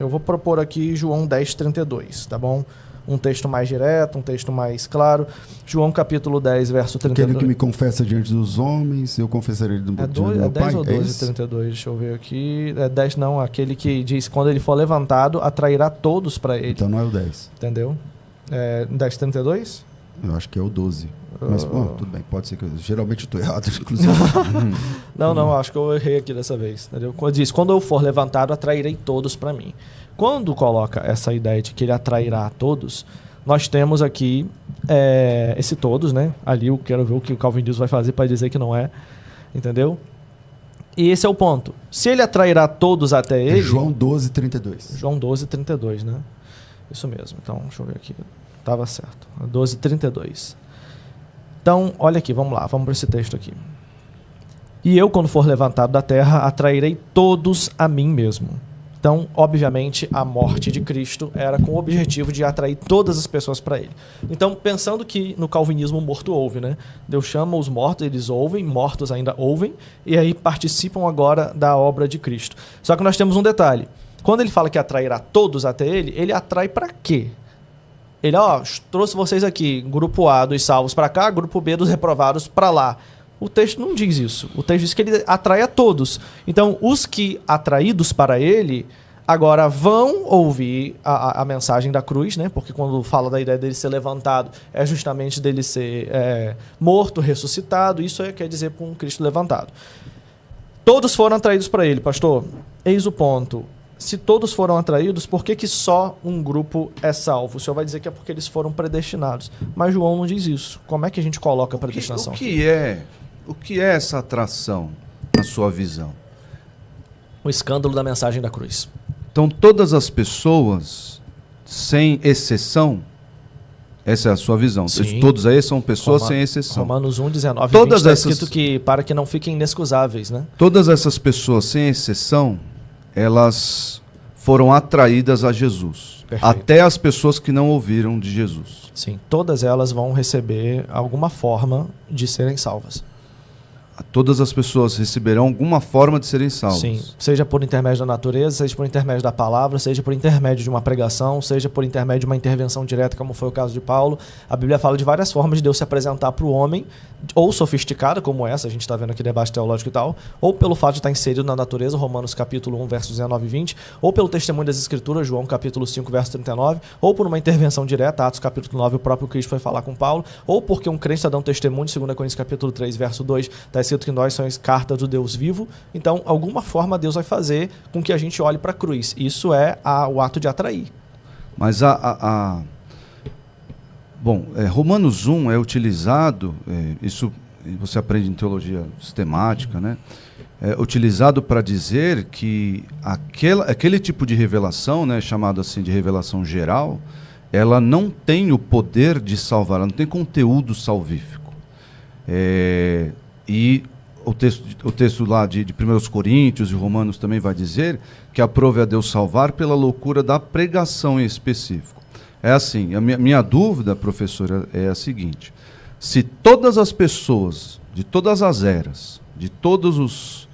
Eu vou propor aqui João 10:32, tá bom? Um texto mais direto, um texto mais claro. João capítulo 10, verso 32. Aquele que me confessa diante dos homens, eu confessarei do meu pai. É 10 ou 12, 32? Deixa eu ver aqui. É 10 não, aquele que diz, quando ele for levantado, atrairá todos para ele. Então não é o 10. Entendeu? É 10:32? Eu acho que é o 12. Mas, tudo bem, pode ser que geralmente eu estou errado, inclusive. Não, acho que eu errei aqui dessa vez. Entendeu? Diz, quando eu for levantado, atrairei todos para mim. Quando coloca essa ideia de que ele atrairá a todos, nós temos aqui esse todos, né? Ali eu quero ver o que o calvinismo vai fazer para dizer que não é. Entendeu? E esse é o ponto. Se ele atrairá todos até ele... João 12:32. João 12:32, né? Isso mesmo. Então, deixa eu ver aqui. Estava certo. 12:32. Então, olha aqui, vamos lá. Vamos para esse texto aqui. E eu, quando for levantado da terra, atrairei todos a mim mesmo. Então, obviamente, a morte de Cristo era com o objetivo de atrair todas as pessoas para ele. Então, pensando que no calvinismo o morto ouve, né? Deus chama os mortos, eles ouvem, mortos ainda ouvem, e aí participam agora da obra de Cristo. Só que nós temos um detalhe. Quando ele fala que atrairá todos até ele atrai para quê? Ele, trouxe vocês aqui, grupo A dos salvos para cá, grupo B dos reprovados para lá. O texto não diz isso. O texto diz que ele atrai a todos. Então, os que atraídos para ele, agora vão ouvir a mensagem da cruz, né? Porque quando fala da ideia dele ser levantado, é justamente dele ser morto, ressuscitado. Isso quer dizer com Cristo levantado. Todos foram atraídos para ele, pastor. Eis o ponto. Se todos foram atraídos, por que só um grupo é salvo? O senhor vai dizer que é porque eles foram predestinados. Mas João não diz isso. Como é que a gente coloca a predestinação? O que é essa atração, na sua visão? O escândalo da mensagem da cruz. Então, todas as pessoas, sem exceção, essa é a sua visão. Sim. Todos aí são pessoas sem exceção. Romanos 1:19, todas está escrito que para que não fiquem inexcusáveis, né? Todas essas pessoas, sem exceção, elas foram atraídas a Jesus. Perfeito. Até as pessoas que não ouviram de Jesus. Sim, todas elas vão receber alguma forma de serem salvas. Todas as pessoas receberão alguma forma de serem salvas. Sim, seja por intermédio da natureza, seja por intermédio da palavra, seja por intermédio de uma pregação, seja por intermédio de uma intervenção direta, como foi o caso de Paulo. A Bíblia fala de várias formas de Deus se apresentar para o homem, ou sofisticada, como essa, a gente está vendo aqui debate teológico e tal, ou pelo fato de estar inserido na natureza, Romanos capítulo 1, versos 19 e 20, ou pelo testemunho das Escrituras, João capítulo 5, verso 39, ou por uma intervenção direta, Atos capítulo 9, o próprio Cristo foi falar com Paulo, ou porque um crente está dando testemunho, 2 Coríntios capítulo 3, verso 2, está escrito que nós somos cartas do Deus vivo. Então, alguma forma Deus vai fazer com que a gente olhe para a cruz. Isso é o ato de atrair. Mas Romanos 1 é utilizado, isso você aprende em teologia sistemática, né? É utilizado para dizer que aquele tipo de revelação, né, chamado assim de revelação geral, ela não tem o poder de salvar, ela não tem conteúdo salvífico. E o texto lá de 1 Coríntios e Romanos também vai dizer que aprove a Deus salvar pela loucura da pregação em específico. É assim, a minha dúvida, professora, é a seguinte: se todas as pessoas, de todas as eras, de todos os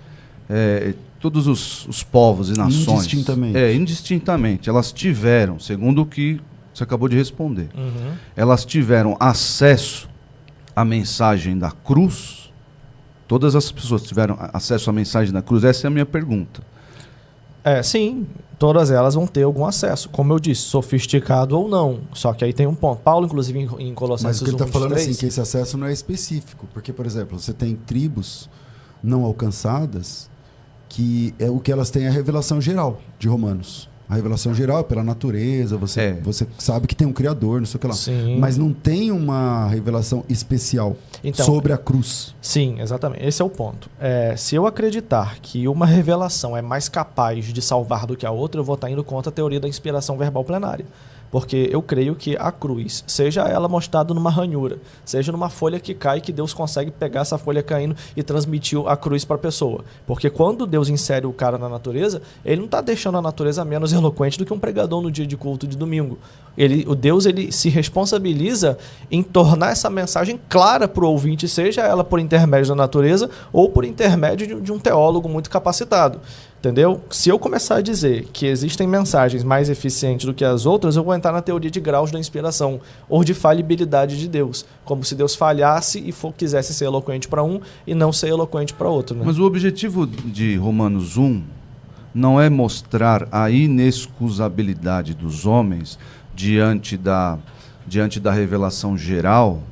povos e nações, indistintamente, elas tiveram, segundo o que você acabou de responder, elas tiveram acesso à mensagem da cruz. Todas as pessoas tiveram acesso à mensagem da cruz? Essa é a minha pergunta. Sim, todas elas vão ter algum acesso, como eu disse, sofisticado ou não. Só que aí tem um ponto. Paulo, inclusive, em Colossenses 1:23... Mas o que ele está falando assim, que esse acesso não é específico. Porque, por exemplo, você tem tribos não alcançadas, que é o que elas têm a revelação geral de Romanos. A revelação geral é pela natureza, você sabe que tem um Criador, não sei o que lá. Sim. Mas não tem uma revelação especial sobre a cruz. Sim, exatamente. Esse é o ponto. Se eu acreditar que uma revelação é mais capaz de salvar do que a outra, eu vou estar indo contra a teoria da inspiração verbal plenária. Porque eu creio que a cruz, seja ela mostrada numa ranhura, seja numa folha que cai, que Deus consegue pegar essa folha caindo e transmitir a cruz para a pessoa. Porque quando Deus insere o cara na natureza, ele não está deixando a natureza menos eloquente do que um pregador no dia de culto de domingo. O Deus se responsabiliza em tornar essa mensagem clara para o ouvinte, seja ela por intermédio da natureza ou por intermédio de um teólogo muito capacitado. Entendeu? Se eu começar a dizer que existem mensagens mais eficientes do que as outras, eu vou entrar na teoria de graus da inspiração ou de falibilidade de Deus. Como se Deus falhasse e quisesse ser eloquente para um e não ser eloquente para outro. Né? Mas o objetivo de Romanos 1 não é mostrar a inexcusabilidade dos homens diante da revelação geral,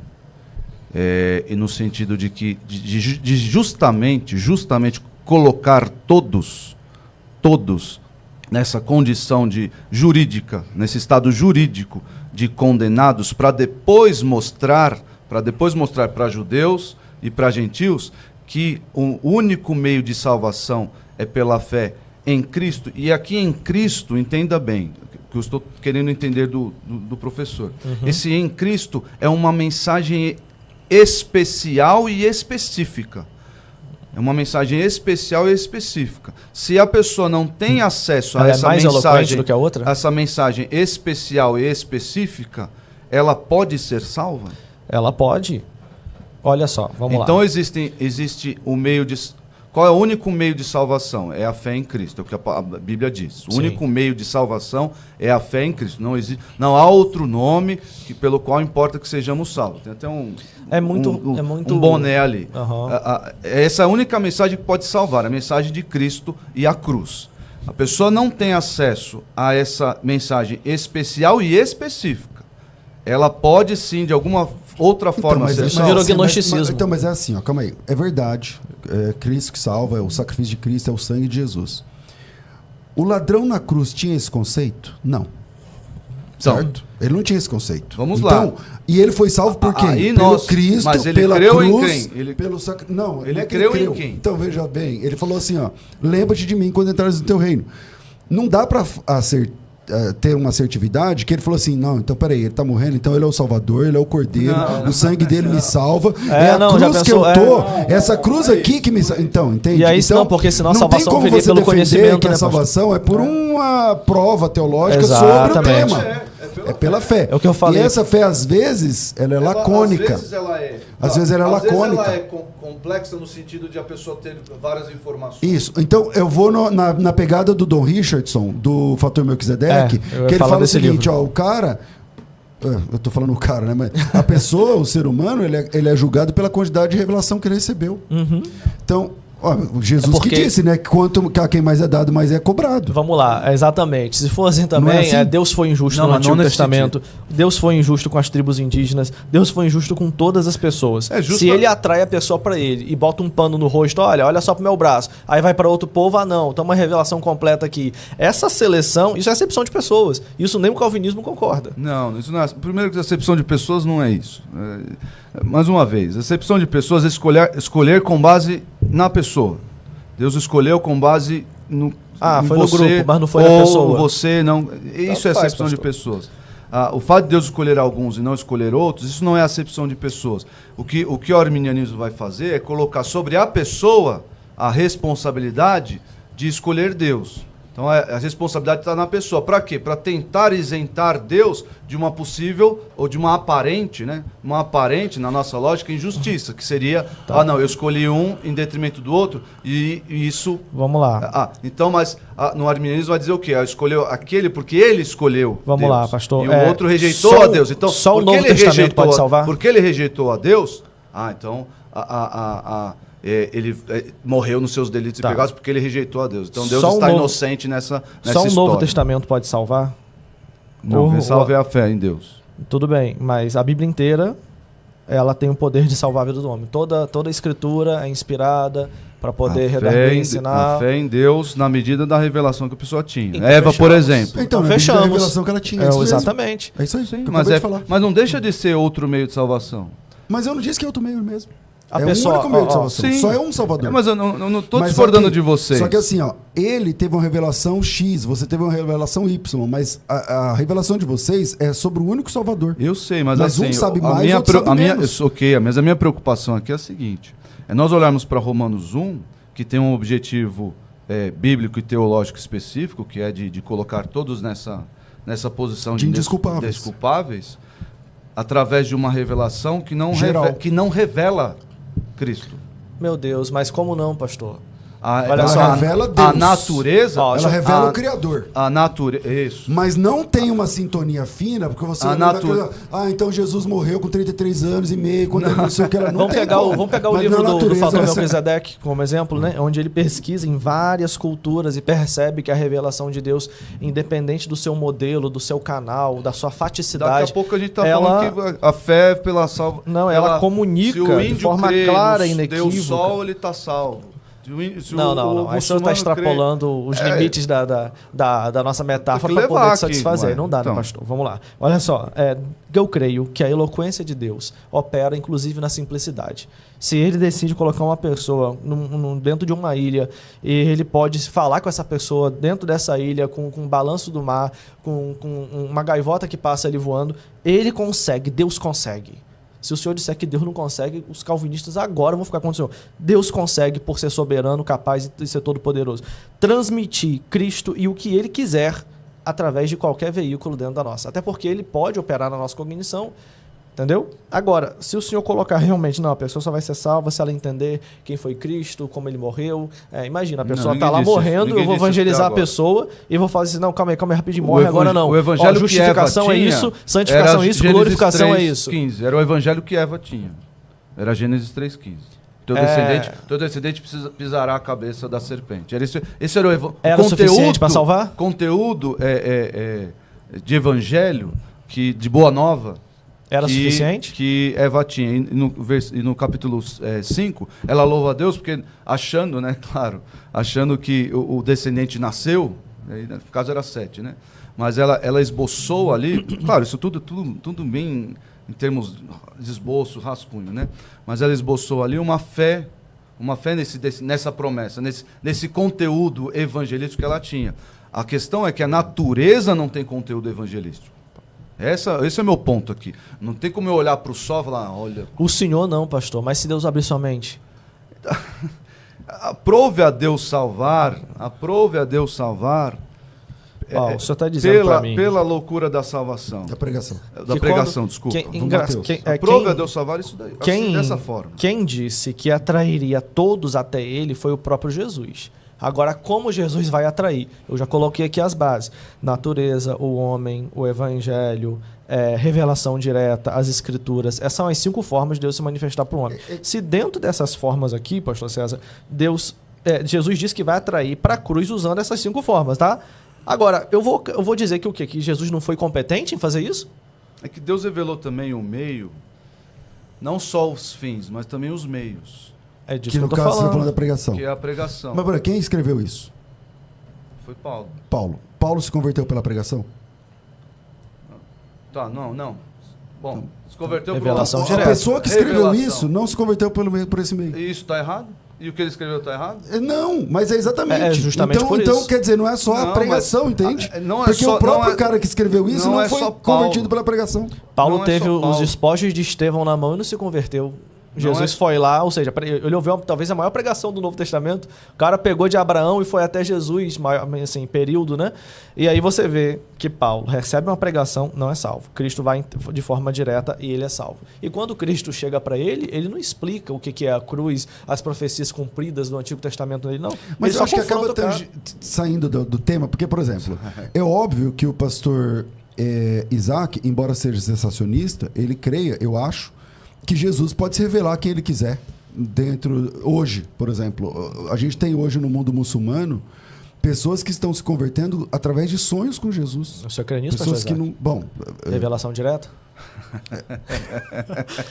e no sentido de que de justamente colocar todos nessa condição jurídica, nesse estado jurídico de condenados, para depois mostrar para judeus e para gentios que o único meio de salvação é pela fé em Cristo. E aqui em Cristo, entenda bem, que eu estou querendo entender do professor. Uhum. Esse em Cristo é uma mensagem especial e específica. É uma mensagem especial e específica. Se a pessoa não tem acesso a essa mensagem, do que a outra? Essa mensagem especial e específica, ela pode ser salva? Ela pode. Olha só, vamos lá. Então existe o meio de... Qual é o único meio de salvação? É a fé em Cristo, é o que a Bíblia diz. O único meio de salvação é a fé em Cristo. Não há outro nome pelo qual importa que sejamos salvos. Tem até um boné ali. Uhum. Essa é a única mensagem que pode salvar, a mensagem de Cristo e a cruz. A pessoa não tem acesso a essa mensagem especial e específica. Ela pode sim, de alguma outra forma, ser salva. Virou gnosticismo. Mas é assim, ó, calma aí. É verdade. É Cristo que salva, é o sacrifício de Cristo, é o sangue de Jesus. O ladrão na cruz tinha esse conceito? Não. Certo? Ele não tinha esse conceito. Vamos lá. E ele foi salvo por quem? Pelo Cristo, mas ele pela creu cruz, em quem? Pelo Não, ele creu em quem? Então, veja bem, ele falou assim, ó, lembra-te de mim quando entrares no teu reino. Não dá para ter uma assertividade que ele falou assim, não, então peraí, ele tá morrendo, então ele é o Salvador, ele é o Cordeiro, o sangue dele me salva, é a cruz que eu tô, essa cruz aqui que me salva. Então, entende? E aí, então, não, porque senão a não salvação tem como viria você pelo defender conhecimento, que né, a salvação é por uma prova teológica Exatamente. sobre o tema. É pela fé. É o que eu falei. E essa fé, às vezes, ela é lacônica. Às vezes ela é lacônica. Ela é complexa no sentido de a pessoa ter várias informações. Isso. Então, eu vou na pegada do Don Richardson, do Fator Melquisedeque, que ele fala o seguinte, ó, o cara... Eu tô falando o cara, né? Mas a pessoa, o ser humano, ele é julgado pela quantidade de revelação que ele recebeu. Uhum. Então... Jesus que disse, né? Que a quem mais é dado, mais é cobrado. Vamos lá, exatamente. Se for assim também, assim? Deus foi injusto no Antigo Testamento, Deus foi injusto com as tribos indígenas, Deus foi injusto com todas as pessoas. Se ele atrai a pessoa para ele e bota um pano no rosto, olha só pro meu braço, aí vai para outro povo, não, tem uma revelação completa aqui. Essa seleção, isso é acepção de pessoas. Isso nem o calvinismo concorda. Não, isso não é. Primeiro que a acepção de pessoas não é isso. Mais uma vez, a acepção de pessoas é escolher com base na pessoa. Deus escolheu com base no foi você, no grupo, mas não foi na pessoa. Você não. Isso é acepção de pessoas. O fato de Deus escolher alguns e não escolher outros, isso não é acepção de pessoas. O que o arminianismo vai fazer é colocar sobre a pessoa a responsabilidade de escolher Deus. Então a responsabilidade está na pessoa. Para quê? Para tentar isentar Deus de uma possível ou de uma aparente, né? Uma aparente, na nossa lógica, injustiça, que seria, não, eu escolhi um em detrimento do outro e isso... Vamos lá. Então, mas no arminianismo vai dizer o quê? Escolheu aquele porque ele escolheu Vamos Deus. Lá, pastor. E o outro rejeitou a Deus. Então, só o Novo Testamento pode salvar? Porque ele rejeitou a Deus, então ele morreu nos seus delitos e pecados porque ele rejeitou a Deus. Então Deus está inocente nessa Só história. o Novo Testamento pode salvar? Não, quem salva é a fé em Deus. Tudo bem, mas a Bíblia inteira ela tem o poder de salvar a vida do homem. Toda a escritura é inspirada para poder redarguir, ensinar. A fé em Deus na medida da revelação que a pessoa tinha. Então, Eva, por exemplo. Então fechamos. A revelação que ela tinha. Exatamente. É isso aí. Sim, mas não deixa de ser outro meio de salvação. Mas eu não disse que é outro meio mesmo. A pessoa, um único meio de salvação. Sim. Só é um Salvador. Mas eu não estou discordando de vocês. Só que assim, ele teve uma revelação X, você teve uma revelação Y, mas a revelação de vocês é sobre o único Salvador. Eu sei, mas assim, um sabe mais, outro sabe menos. Mas a minha preocupação aqui é a seguinte, é nós olharmos para Romanos 1, que tem um objetivo bíblico e teológico específico, que é de colocar todos nessa posição de indesculpáveis, através de uma revelação que não revela Cristo. Meu Deus, mas como não, pastor? Olha só, ela revela Deus. A natureza... Ó, Ela revela o Criador. A natureza... Isso. Mas não tem uma sintonia fina, porque você... então Jesus morreu com 33 anos e meio, quando ele não sei o que ela não Vamos tem pegar, como. vamos pegar o Mas livro na do natureza, Fator essa- Melquisedeque como exemplo, né? Onde ele pesquisa em várias culturas e percebe que a revelação de Deus, independente do seu modelo, do seu canal, da sua faticidade... Daqui a pouco a gente está ela- falando que a fé pela salvação... Não, ela comunica se o de índio forma crê clara e no inequívoca. Deus Sol, ele está salvo. Não. Aí o senhor está extrapolando os limites da nossa metáfora Tem que para poder levar te satisfazer. aqui, Não dá, então. né, pastor? Vamos lá. Olha só, eu creio que a eloquência de Deus opera, inclusive, na simplicidade. Se ele decide colocar uma pessoa dentro de uma ilha e ele pode falar com essa pessoa dentro dessa ilha, com o balanço do mar, com uma gaivota que passa ali voando, ele consegue, Deus consegue. Se o senhor disser que Deus não consegue, os calvinistas agora vão ficar com o senhor. Deus consegue, por ser soberano, capaz de ser todo-poderoso, transmitir Cristo e o que ele quiser através de qualquer veículo dentro da nossa. Até porque ele pode operar na nossa cognição, entendeu? Agora, se o senhor colocar realmente, não, a pessoa só vai ser salva se ela entender quem foi Cristo, como ele morreu. Imagina, a pessoa está lá morrendo, eu vou evangelizar a pessoa e vou fazer assim, não, calma aí, rapidinho, morre agora não. O evangelho justificação que Eva é tinha isso, santificação é isso, Gênesis glorificação 3, é isso. 15. Era o evangelho que Eva tinha. Era Gênesis 3,15. Teu descendente pisará a cabeça da serpente. Esse era o Era conteúdo, suficiente para salvar? Conteúdo de evangelho, de boa nova, Era suficiente? que Eva tinha. E no capítulo 5, ela louva a Deus porque achando, né, claro, achando que o descendente nasceu, aí, no caso era 7, né? Mas ela esboçou ali, claro, isso tudo bem em termos de esboço, rascunho, né? Mas ela esboçou ali uma fé nessa promessa, nesse conteúdo evangelístico que ela tinha. A questão é que a natureza não tem conteúdo evangelístico. Esse é o meu ponto aqui. Não tem como eu olhar para o sol e falar, olha... O senhor não, pastor, mas se Deus abrir sua mente... Aprove a Deus salvar, o senhor está dizendo para mim... pela loucura da salvação. Da pregação. Da pregação, desculpa. Aprove a Deus salvar isso daí, assim, dessa forma. Quem disse que atrairia todos até ele foi o próprio Jesus. Agora, como Jesus vai atrair? Eu já coloquei aqui as bases. Natureza, o homem, o evangelho, revelação direta, as escrituras. Essas são as 5 formas de Deus se manifestar para o homem. Se dentro dessas formas aqui, pastor César, Jesus disse que vai atrair para a cruz usando essas 5 formas, tá? Agora, eu vou dizer que o quê? Que Jesus não foi competente em fazer isso? É que Deus revelou também o meio, não só os fins, mas também os meios. É disso Que no eu tô caso você está falando. falando da pregação. Que é a pregação. Mas, quem escreveu isso? Foi Paulo. Paulo se converteu pela pregação? Tá, não. Bom, se converteu Revelação por direta. A pessoa que escreveu Revelação. isso não se converteu por esse meio. E isso está errado? E o que ele escreveu está errado? Não, mas é exatamente. É justamente então, por então isso. quer dizer, não é só Não, a pregação, mas- entende? não é Porque só- o próprio não é- cara que escreveu isso não não é foi só Paulo. convertido pela pregação. Paulo Não é teve só Paulo. os despojos de Estevão na mão e não se converteu. Jesus foi lá, ou seja, ele ouviu talvez a maior pregação do Novo Testamento. O cara pegou de Abraão e foi até Jesus, assim, período, né? E aí você vê que Paulo recebe uma pregação, não é salvo. Cristo vai de forma direta e ele é salvo. E quando Cristo chega para ele não explica o que é a cruz, as profecias cumpridas do Antigo Testamento dele, não. Mas ele eu só acho que acaba confronta o cara. saindo do tema, porque, por exemplo, é óbvio que o pastor Isaac, embora seja sensacionista, ele creia, eu acho, que Jesus pode se revelar quem ele quiser. Hoje, por exemplo, a gente tem hoje no mundo muçulmano pessoas que estão se convertendo através de sonhos com Jesus. O senhor crê nisso, Pessoas pastor que Isaac? não... Bom... Revelação direta?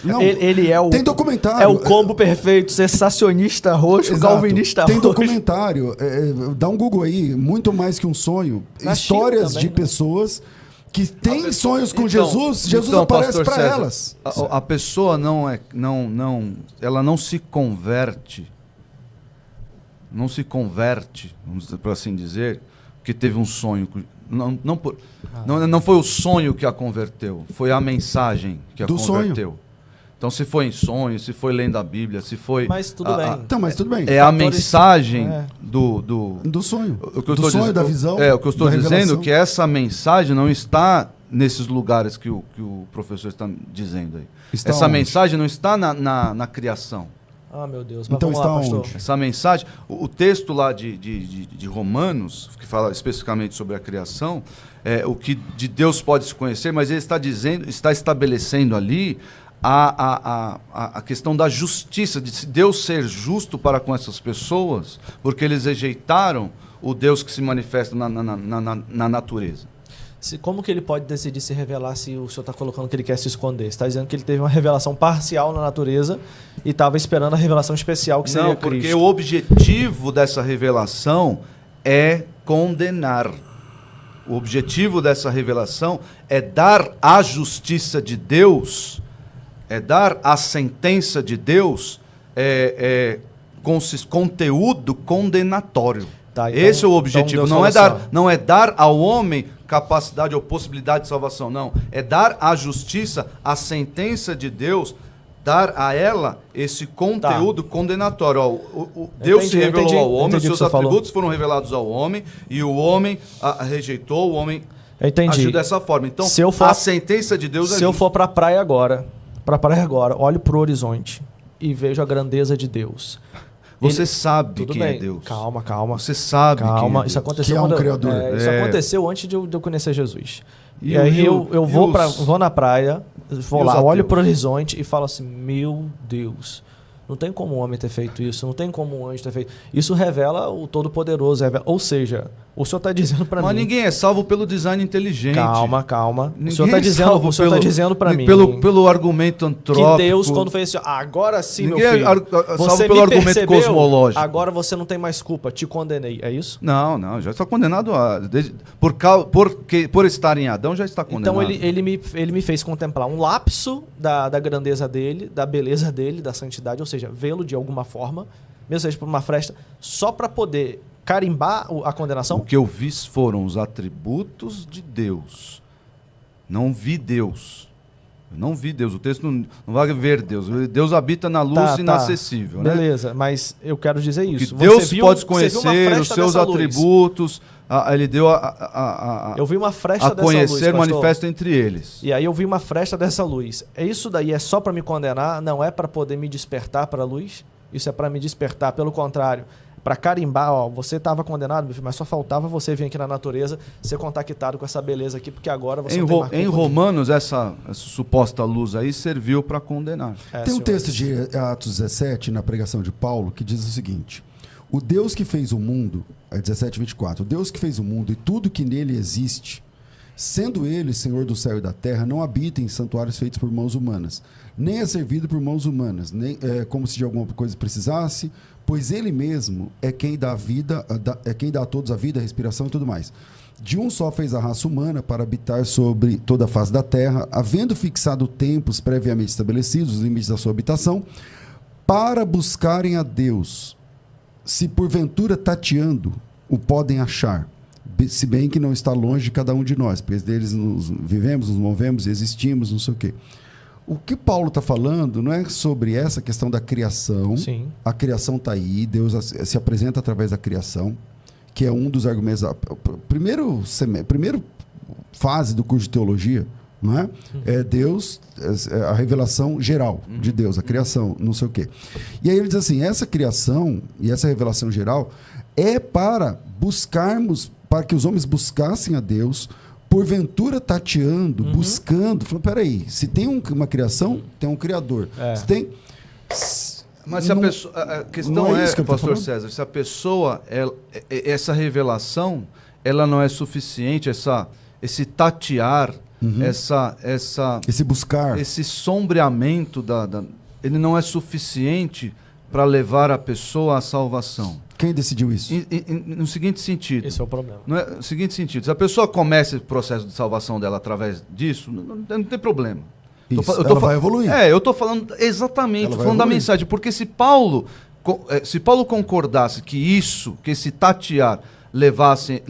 Não, Ele é o... tem documentário. É o combo perfeito, sensacionista roxo, Exato. calvinista Tem roxo. documentário, dá um Google aí, muito mais que um sonho. Na Histórias China de também, né? pessoas que têm sonhos com Então, Jesus, Jesus aparece pastor para César, elas. A pessoa ela não se converte, vamos dizer, por assim dizer, porque teve um sonho. Não foi o sonho que a converteu, foi a mensagem que a Do converteu. Então, se foi em sonho, se foi lendo a Bíblia, se foi... Mas tudo bem. Então, mas tudo bem. É a Fatores- mensagem é. Do sonho. O que eu do tô sonho, dizendo- da visão. o que eu estou da dizendo revelação. é que essa mensagem não está nesses lugares que o professor está dizendo aí. Está Essa onde? mensagem não está na criação. Ah, meu Deus. Mas Então vamos lá, está pastor. onde? Essa mensagem, o texto lá de Romanos, que fala especificamente sobre a criação, o que de Deus pode se conhecer, mas ele está estabelecendo ali a questão da justiça, de Deus ser justo para com essas pessoas, porque eles rejeitaram o Deus que se manifesta na natureza. Como que ele pode decidir se revelar se o senhor está colocando que ele quer se esconder? Você está dizendo que ele teve uma revelação parcial na natureza e estava esperando a revelação especial que seria Não, porque Cristo. o objetivo dessa revelação é condenar. O objetivo dessa revelação é dar a justiça de Deus, é dar a sentença de Deus, com conteúdo condenatório. Tá, então, esse é o objetivo. então Não é dar ao homem capacidade ou possibilidade de salvação, não. É dar à justiça, a sentença de Deus, dar a ela esse conteúdo condenatório. Ó, Deus se revelou ao homem, os seus atributos foram revelados ao homem, e o homem rejeitou, o homem agiu dessa forma. Então, a sentença de Deus é Se eu for para a praia agora, olho para o horizonte e vejo a grandeza de Deus. Você sabe Tudo quem bem. é Deus. Calma. Você sabe quem é Deus. Isso aconteceu que é um criador. Isso aconteceu antes de eu conhecer Jesus. E aí eu vou na praia, vou lá, olho para o horizonte e falo assim, meu Deus, não tem como um homem ter feito isso, não tem como um anjo ter feito. Isso revela o Todo-Poderoso. Ou seja, o senhor está dizendo para mim... Mas ninguém é salvo pelo design inteligente. Calma. Ninguém O senhor está dizendo para mim... Pelo argumento antrópico. Que Deus, quando fez assim, agora sim, ninguém meu filho, salvo pelo argumento cosmológico. Agora você não tem mais culpa, te condenei, é isso? Não, já está condenado por estar em Adão, já está condenado. Então ele me fez contemplar um lapso da grandeza dele, da beleza dele, da santidade, ou seja, vê-lo de alguma forma, mesmo seja por uma fresta, só para poder carimbar a condenação? O que eu vi foram os atributos de Deus. Não vi Deus. Eu não vi Deus. O texto não vai ver Deus. Deus habita na luz inacessível. Beleza, né? Mas eu quero dizer isso. Que Deus pode conhecer os seus atributos. Ele deu eu vi uma fresta a conhecer dessa luz, manifesto entre eles. E aí eu vi uma fresta dessa luz. Isso daí é só para me condenar? Não é para poder me despertar para a luz? Isso é para me despertar, pelo contrário, para carimbar, você estava condenado, meu filho, mas só faltava você vir aqui na natureza, ser contactado com essa beleza aqui, porque agora você não tem mais culpa. Em Romanos, essa suposta luz aí serviu para condenar. Tem um texto de Atos 17, na pregação de Paulo, que diz o seguinte: o Deus que fez o mundo, 17:24, o Deus que fez o mundo e tudo que nele existe, sendo ele Senhor do céu e da terra, não habita em santuários feitos por mãos humanas, nem é servido por mãos humanas, nem como se de alguma coisa precisasse, pois ele mesmo é quem dá vida, é quem dá a todos a vida, a respiração e tudo mais. De um só fez a raça humana para habitar sobre toda a face da terra, havendo fixado tempos previamente estabelecidos, os limites da sua habitação, para buscarem a Deus, se porventura tateando o podem achar, se bem que não está longe de cada um de nós, pois deles vivemos, nos movemos, existimos, não sei o quê. O que Paulo está falando não é sobre essa questão da criação. Sim. A criação está aí, Deus se apresenta através da criação, que é um dos argumentos. Primeiro fase do curso de teologia, não é? É Deus, a revelação geral de Deus, a criação, não sei o quê. E aí ele diz assim: essa criação e essa revelação geral é para buscarmos, para que os homens buscassem a Deus, porventura tateando, buscando, falando, peraí, se tem uma criação, tem um criador. Se tem... Mas se a pessoa, a questão pastor César, se a pessoa, essa revelação, ela não é suficiente, esse tatear, esse buscar, esse sombreamento, ele não é suficiente para levar a pessoa à salvação. Quem decidiu isso? No seguinte sentido. Esse é o problema. No seguinte sentido, se a pessoa começa o processo de salvação dela através disso, não tem problema. Ela vai evoluir. Eu estou falando exatamente, falando da mensagem, porque se Paulo concordasse que esse tatear levasse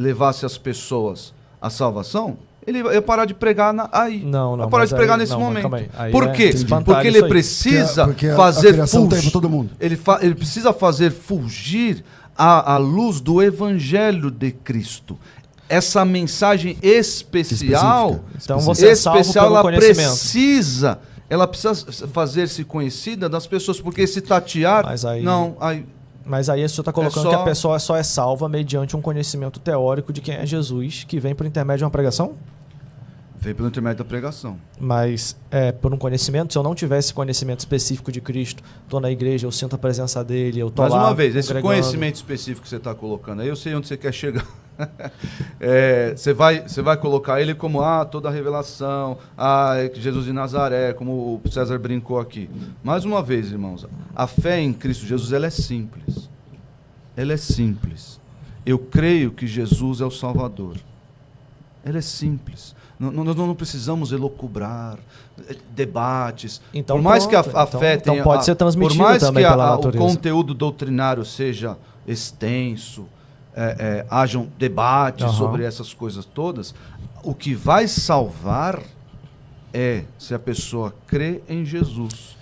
as pessoas à salvação, ele ia parar de pregar aí. Não, ia parar de pregar nesse momento. Por quê? Porque Porque ele precisa fazer fugir. Ele precisa fazer fulgir a luz do Evangelho de Cristo. Essa mensagem especial, então você é salvo pelo ela conhecimento. precisa ela precisa fazer-se conhecida das pessoas, porque se tatear... Mas aí- Não, aí... Mas aí o senhor está colocando só- que a pessoa só é salva mediante um conhecimento teórico de quem é Jesus, que vem por intermédio de uma pregação? Veio pelo intermédio da pregação. Mas por um conhecimento, se eu não tivesse conhecimento específico de Cristo, estou na igreja, eu sinto a presença dele, eu estou Mais lá uma vez, esse congregando. conhecimento específico que você está colocando aí, eu sei onde você quer chegar. Você vai colocar ele como toda a revelação, Jesus de Nazaré, como o César brincou aqui. Mais uma vez, irmãos, a fé em Cristo Jesus, ela é simples. Ela é simples. Eu creio que Jesus é o Salvador. Ela é simples. Nós não precisamos elocubrar debates. Então, por mais que a pronto. fé Então tenha... pode ser transmitido por mais também que pela o natureza. conteúdo doutrinário seja extenso, hajam debates Aham. sobre essas coisas todas, o que vai salvar é se a pessoa crê em Jesus.